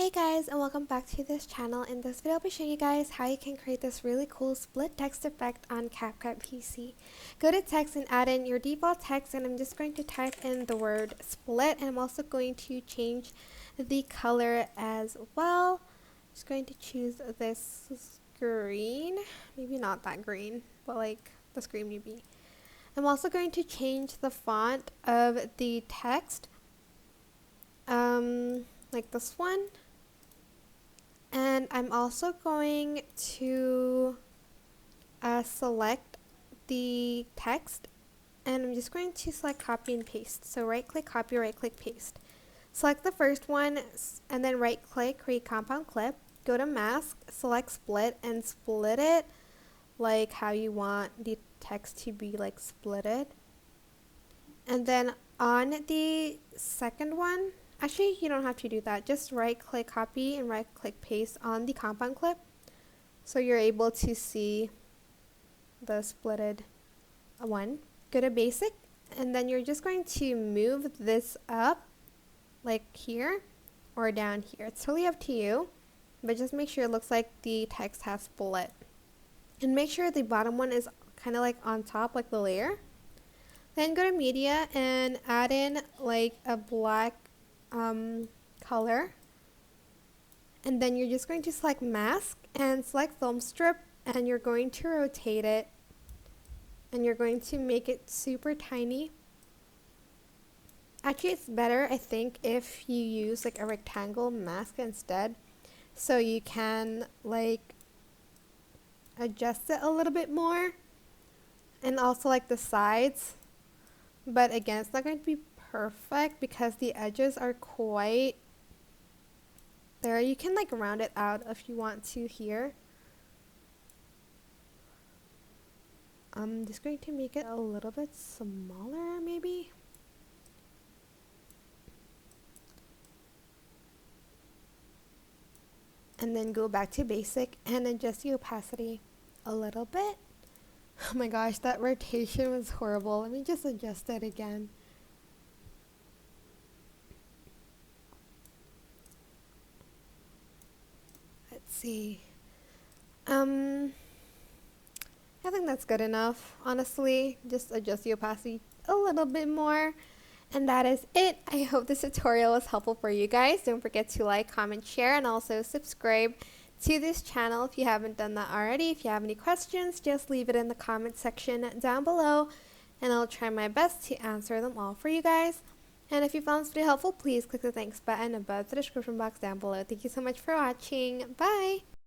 Hey guys, and welcome back to this channel. In this video I'll be showing you guys how you can create this really cool split text effect on CapCut PC. Go to text and add in your default text, and I'm just going to type in the word split, and I'm also going to change the color as well. Just going to choose this green, maybe not that green, but like this green maybe. I'm also going to change the font of the text, like this one. And I'm also going to select the text, and I'm just going to select copy and paste. So right click copy, right click paste. Select the first one and then right click create compound clip. Go to mask, select split, and split it like how you want the text to be like splitted. And then on the second one, actually, you don't have to do that. Just right click copy and right click paste on the compound clip, so you're able to see the splitted one. Go to basic, and then you're just going to move this up like here or down here. It's totally up to you, but just make sure it looks like the text has split. And make sure the bottom one is kind of like on top, like the layer. Then go to media and add in like a black color, and then you're just going to select mask and select film strip, and you're going to rotate it, and you're going to make it super tiny. Actually, it's better, I think, if you use like a rectangle mask instead, so you can like adjust it a little bit more, and also like the sides. But again, it's not going to be perfect because the edges are quite there. You can like round it out if you want to here. I'm just going to make it a little bit smaller maybe. And then go back to basic and adjust the opacity a little bit. Oh my gosh, that rotation was horrible. Let me just adjust it again. Let's see. I think that's good enough. Honestly, just adjust the opacity a little bit more. And that is it. I hope this tutorial was helpful for you guys. Don't forget to like, comment, share, and also subscribe to this channel if you haven't done that already. If you have any questions, just leave it in the comment section down below, and I'll try my best to answer them all for you guys. And if you found this video helpful, please click the thanks button above the description box down below. Thank you so much for watching. Bye!